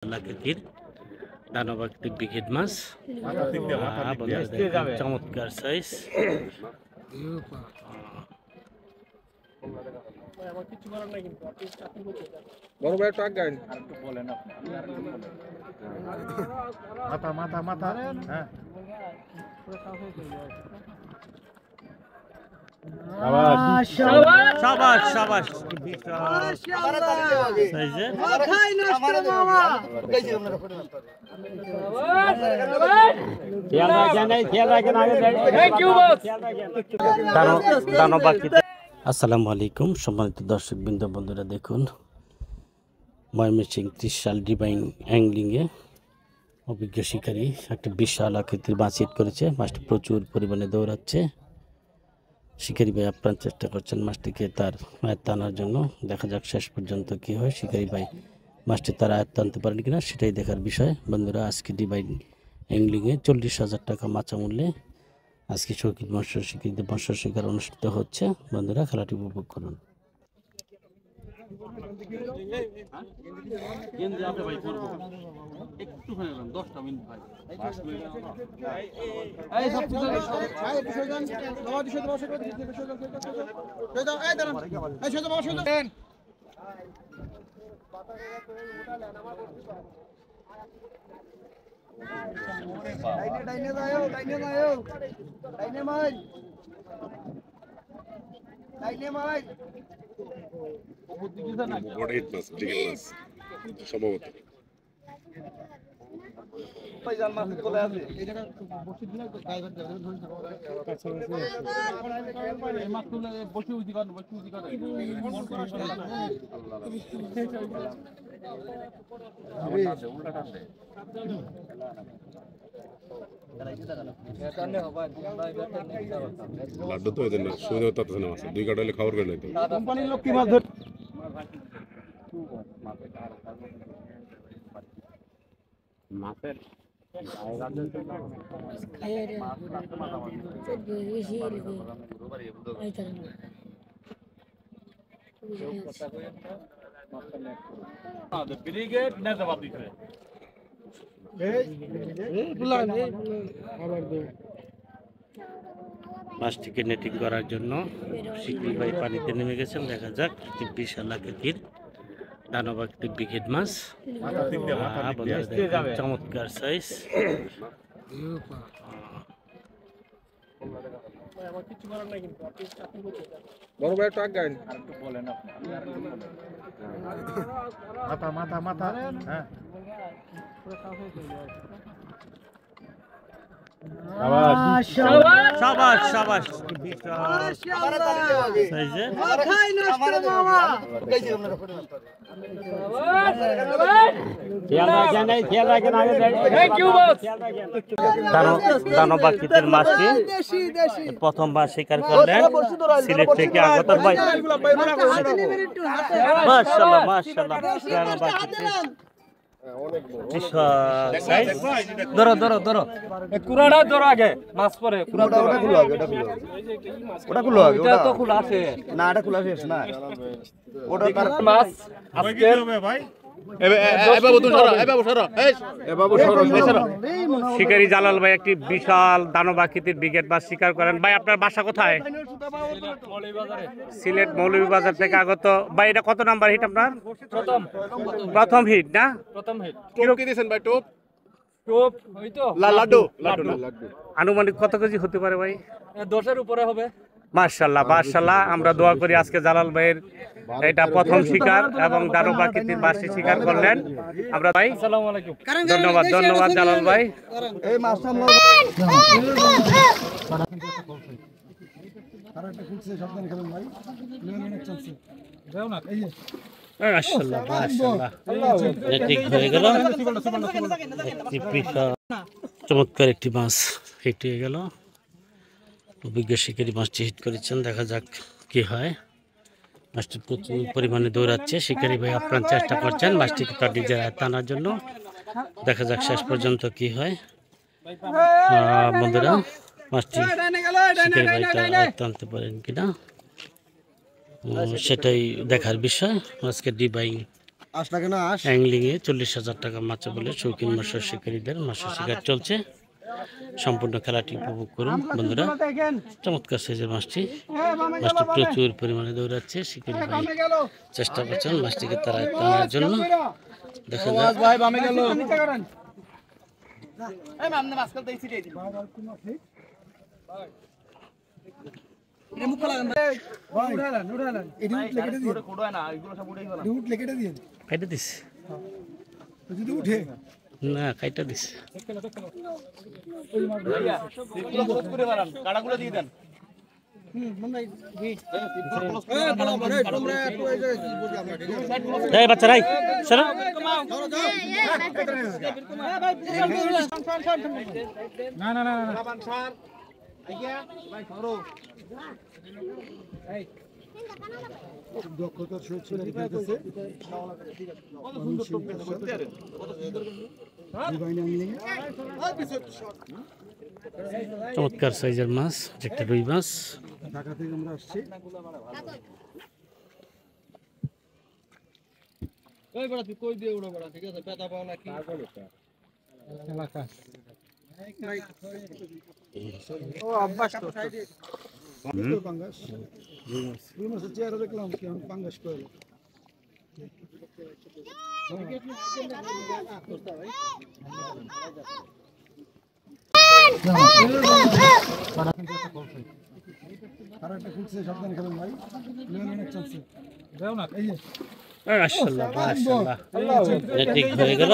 লাকের দানবাকৃতিক বিকেট মাছ চমৎকার সাইজ। সাবাস সাবাস আসসালামু আলাইকুম সম্মানিত দর্শকবৃন্দ, বন্ধুরা দেখুন ময়মনসিংহ ত্রিশাল ডিভাইন অ্যাংলিংয়ে অভিজ্ঞ শিকারী একটা বিশাল আকৃতির মাছ হিট করেছে। মাছটি প্রচুর পরিমাণে দৌড়াচ্ছে। শিকারী ভাই আপ্রাণ চেষ্টা করছেন মাছটিকে তার আয়ত্তে আনার জন্য। দেখা যাক শেষ পর্যন্ত কি হয়, শিকারী ভাই মাছটি তার আয়ত্তে আনতে পারেন কিনা সেটাই দেখার বিষয়। বন্ধুরা আজকে ডিভাইন অ্যাংলিংয়ে 40,000 টাকা মাচা মূল্যে আজকে শৌখিন মৎস্য স্বীকৃতি মৎস্য শিকার অনুষ্ঠিত হচ্ছে। বন্ধুরা খেলাটি উপভোগ করুন। সম্ভবত লাড্ডু তো এদের না সুবিধা তাতে না আছে, 2 কাটা হলে খাবার করে নাই তো কোম্পানির লোক কি মাছ ধর মাছের মাছটিকে নেটিং করার জন্য শিকারী ভাই পানিতে নেমে গেছেন। দেখা যাক একটি বিশাল আকৃতির দানবাকৃতিক বিকেট মাছ, চমৎকার সাইজ। বড় ভাই টাক গাইন মাথা মাথা মাথা হ্যাঁ সাবাস সাবাস দানবাকৃতির মাছটি প্রথমবার শিকার করলেন সিলেট থেকে আগত ভাই। মাশাআল্লাহ মাশাআল্লাহ ধরো ধরো ধরো কুড়াটা ধরো আগে মাছ পরে ওটা খুলো আগে, ওটা তো খোলা আছে না এটা খোলা শেষ না ওটা তার মাছ আজকে ভাই শিকারী জালাল ভাই একটি বিশাল দানব আকৃতির বিকেট মাছ শিকার করেন। ভাই আপনার বাসা কোথায়? সিলেট মৌলভীবাজার থেকে আগত। ভাই এটা কত নাম্বার হিট আপনার? প্রথম হিট না? প্রথম হিট। কি দিয়েছেন ভাই? টোপ টোপ ওই তো লাড্ডু লাড্ডু আনুমানিক কত কেজি হতে পারে ভাই? 10-এর উপরে হবে। মাশাআল্লাহ মাশাআল্লাহ, আমরা দোয়া করি আজকে জালাল ভাইয়ের এটা প্রথম শিকার এবং দানব আকৃতির মাছটি শিকার করলেন। আমরা ভাই আসসালামু আলাইকুম, ধন্যবাদ ধন্যবাদ জালাল ভাই। এই মাছটা আমরা আরেকটা খুলছে সাবধানে খেলেন ভাই, নিয়ম চলছে যাও না এই মাশাআল্লাহ মাশাআল্লাহ ঠিক হয়ে গেল। একটি বিশাল চমৎকার একটি মাছ হিট হয়ে গেল। অভিজ্ঞ শিকারী মাছটি হিট করেছেন। দেখা যাক কি হয়। মাছটি প্রচুর পরিমাণে দৌড়াচ্ছে। শিকারী ভাই আপ্রাণ চেষ্টা করছেন মাছটিকে তার নিজের আয়ত্তে আনার জন্য। দেখা যাক শেষ পর্যন্ত কি হয়। বন্ধুরা মাছটি শিকারী ভাই তার আয়ত্তে আনতে পারেন কিনা সেটাই দেখার বিষয়। আজকে ডিভাইন অ্যাংলিংয়ে 40,000 টাকা মাছ বলে শৌখিন মৎস্য শিকারীদের মৎস্য শিকার চলছে। সম্পূর্ণ খেলাটি উপভোগ করুন বন্ধুরা। চমৎকার সাইজের মাছটি প্রচুর পরিমাণে দৌড়াচ্ছে। শিকারী ভাই চেষ্টা করছেন মাছটিকে তারা টানার জন্য। দেখা যাক কাইটা দিস না কাইটা দিস এই বাচ্চারাই সরো না না না চমৎকার সাইজের মাছ, একটা রুই মাছ। ঢাকা থেকে আমরা আসছি। কই বড় তুই কই দিয়ে উড়ো বড়, ঠিক আছে? পেটা পাও নাকি এলাকা ও অভ্যাস তো পাঙ্গাস রুই মাছের চেহারা দেখলাম কি আমি পাঙ্গাস কইলো আর একটা ফুটছে সাবধানে খেলেন ভাই, অনেক চান্স দাও না। এই যে মাশাআল্লাহ মাশাআল্লাহ ঠিক হয়ে গেল।